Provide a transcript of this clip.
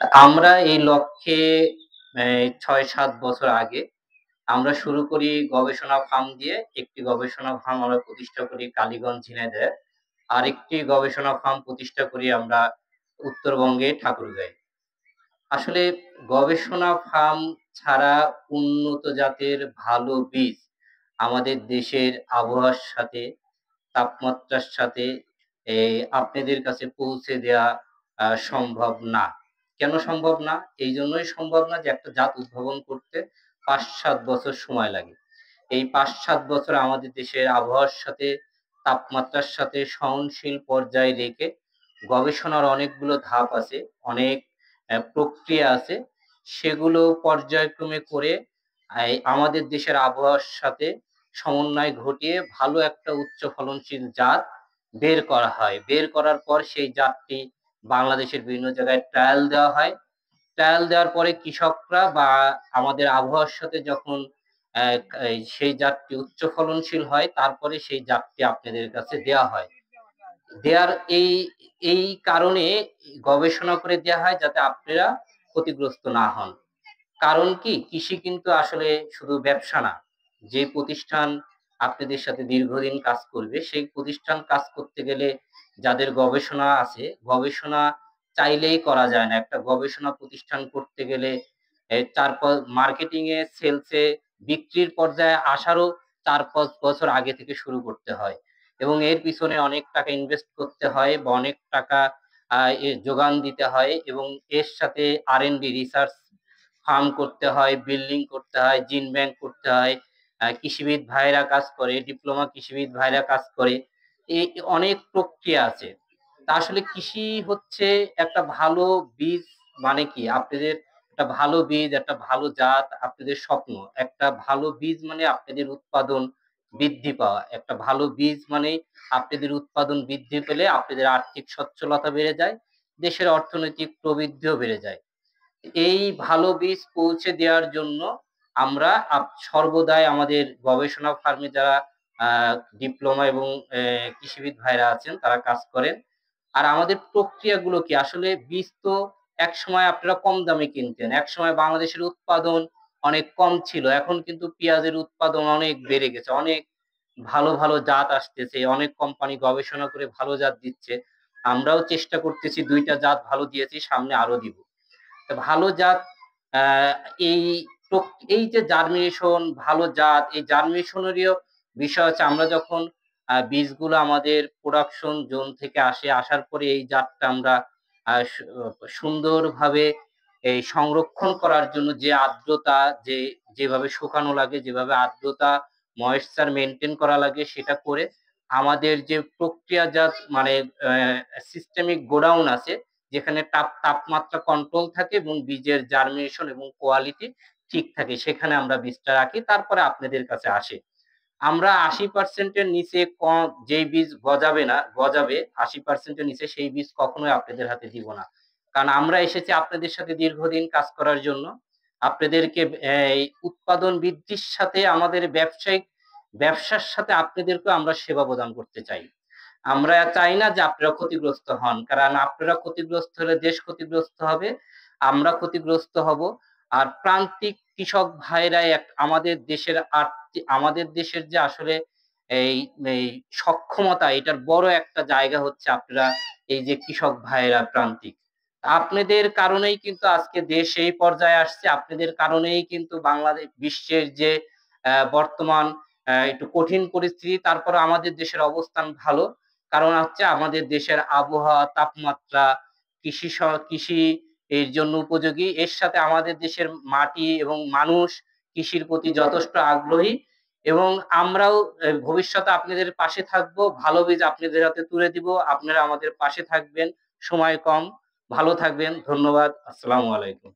আমরা এই লক্ষ্যে ৬-৭ বছর আগে আমরা শুরু করি গবেষণা ফার্ম দিয়ে। একটি গবেষণা ফার্ম আমরা প্রতিষ্ঠা করি কালীগঞ্জ, ঝিনাইদহে। আরেকটি গবেষণা ফার্ম প্রতিষ্ঠা করি আমরা উত্তরবঙ্গে ঠাকুরগাঁয়ে। আসলে গবেষণা ফার্ম ছাড়া উন্নত জাতের ভালো বীজ আমাদের দেশের আবহাওয়ার সাথে, তাপমাত্রার সাথে আপনাদের কাছে পৌঁছে দেয়া সম্ভব না। কেন সম্ভব না? এইজন্যই সম্ভব না যে একটা জাত উদ্ভাবন করতে ৫-৭ বছর সময় লাগে। এই ৫-৭ বছর আমাদের দেশের আবহাওয়ার সাথে, তাপমাত্রার সাথে সহনশীল পর্যায়ে রেখে গবেষণার অনেকগুলো ধাপ আছে, অনেক প্রক্রিয়া আছে। সেগুলো পর্যায়ক্রমে করে আমাদের দেশের আবহাওয়ার সাথে সমন্বয় ঘটিয়ে ভালো একটা উচ্চ ফলনশীল জাত বের করা হয়। বের করার পর সেই জাতটি বাংলাদেশের বিভিন্ন জায়গায় ট্রায়াল দেওয়া হয়। ট্রায়াল দেওয়ার পরে কৃষকরা বা আমাদের আবহাওয়ার সাথে যখন অ্যা এই সেই জাতটি উচ্চ ফলনশীল হয়, তারপরে সেই জাতটি আপনাদের কাছে দেয়া হয়। দেয়ার এই কারণে গবেষণা করে দেয়া হয় যাতে আপনারা ক্ষতিগ্রস্ত না হন। কারণ কি? কৃষি কিন্তু আসলে শুধু ব্যবসা না। যে প্রতিষ্ঠান আপনাদের সাথে দীর্ঘদিন কাজ করবে, সেই প্রতিষ্ঠান কাজ করতে গেলে যাদের গবেষণা আছে, গবেষণা চাইলেই করা যায় না। একটা গবেষণা প্রতিষ্ঠান করতে গেলে ৪-৫ মার্কেটিং এ, সেলস এ, বিক্রির পর্যায়ে আসারও ৪-৫ বছর আগে থেকে শুরু করতে হয়। এবং এর পিছনে অনেক টাকা ইনভেস্ট করতে হয় বা অনেক টাকা আ যোগান দিতে হয় এবং এর সাথে R&D রিসার্চ ফার্ম করতে হয়, বিল্ডিং করতে হয়, জিন ব্যাংক করতে হয়। কৃষিবিদ ভাইরা কাজ করে, ডিপ্লোমা কৃষিবিদ ভাইরা কাজ করে। এই অনেক প্রক্রিয়া আছে। তা আসলে কৃষি হচ্ছে একটা ভালো বীজ মানে কি? আপনাদের একটা ভালো বীজ, একটা ভালো জাত আপনাদের স্বপ্ন। একটা ভালো বীজ মানে আপনাদের উৎপাদন বৃদ্ধি পাওয়া। একটা ভালো বীজ মানেই আপনাদের উৎপাদন বৃদ্ধি পেলে আপনাদের আর্থিক সচ্ছলতা বেড়ে যায়, দেশের অর্থনৈতিক প্রবৃদ্ধিও বেড়ে যায়। এই ভালো বীজ পৌঁছে দেওয়ার জন্য আমরা সর্বদাই আমাদের গবেষণা ফার্মে যারা আ ডিপ্লোমা এবং কৃষিবিদ ভাইরা আছেন তারা কাজ করেন। আর আমাদের প্রক্রিয়াগুলো কি? আসলে বীজ তো একসময় আপনারা কম দামে কিনতেন। একসময় বাংলাদেশের উৎপাদন অনেক কম ছিল। এখন কিন্তু পেঁয়াজের উৎপাদন অনেক বেড়ে গেছে। অনেক ভালো, ভালো জাত আসতেছে। অনেক কোম্পানি গবেষণা করে ভালো জাত দিচ্ছে। আমরাও চেষ্টা করতেছি ২ টা জাত ভালো দিয়েছি, সামনে আরো দিব। ভালো জাত আ এই এই যে জার্মিনেশন, ভালো জাত, এই জার্মিনেশনেরও বিষয় হচ্ছে আমরা যখন বীজগুলো আমাদের প্রোডাকশন জোন থেকে আসে, আসার পরে এই জাতটা আমরা আ সু সুন্দরভাবে এই সংরক্ষণ করার জন্য যে আর্দ্রতা যেভাবে শুকানো লাগে, যেভাবে আর্দ্রতা ময়েশ্চার মেইনটেইন করা লাগে সেটা করে আমাদের যে প্রক্রিয়াজাত মানে সিস্টেমিক গোডাউন আছে যেখানে তাপমাত্রা কন্ট্রোল থাকে এবং বীজের জার্মিনেশন এবং কোয়ালিটি ঠিক থাকে। সেখানে আমরা বীজটা রাখি। তারপরে আপনাদের কাছে আসে। আমরা ৮০% এর নিচে যেই বীজ গজাবে ৮০% এর নিচে সেই বীজ কখনোই আপনাদের হাতে দিব না। কারণ আমরা এসেছি আপনাদের সাথে দীর্ঘদিন কাজ করার জন্য। আপনাদেরকে এই উৎপাদন বৃদ্ধির সাথে আমাদের ব্যবসার সাথে আপনাদেরকেও আমরা সেবা প্রদান করতে চাই। আমরা চাই না যে আপনারা ক্ষতিগ্রস্ত হন। কারণ আপনারা ক্ষতিগ্রস্ত হলে দেশ ক্ষতিগ্রস্ত হবে, আমরা ক্ষতিগ্রস্ত হব। আর প্রান্তিক কৃষক ভাইরাই আমাদের দেশের যে আসলে এই এই সক্ষমতা এটার বড় একটা জায়গা হচ্ছে আপনারা এই যে কৃষক ভাইয়েরা প্রান্তিক। আপনাদের কারণেই কিন্তু আজকে দেশ এই পর্যায়ে আসছে। আপনাদের কারণেই কিন্তু বিশ্বের যে বর্তমান একটু কঠিন পরিস্থিতি তারপরেও আমাদের দেশের অবস্থান ভালো। কারণ হচ্ছে আমাদের দেশের আবহাওয়া, তাপমাত্রা, কৃষি এর জন্য উপযোগী। এর সাথে আমাদের দেশের মাটি এবং মানুষ কৃষির প্রতি যথেষ্ট আগ্রহী এবং আমরাও ভবিষ্যতে আপনাদের পাশে থাকবো। ভালো বীজ আপনাদের হাতে তুলে দিব। আপনারা আমাদের পাশে থাকবেন। সময় কম। ভালো থাকবেন। ধন্যবাদ। আসসালামু আলাইকুম।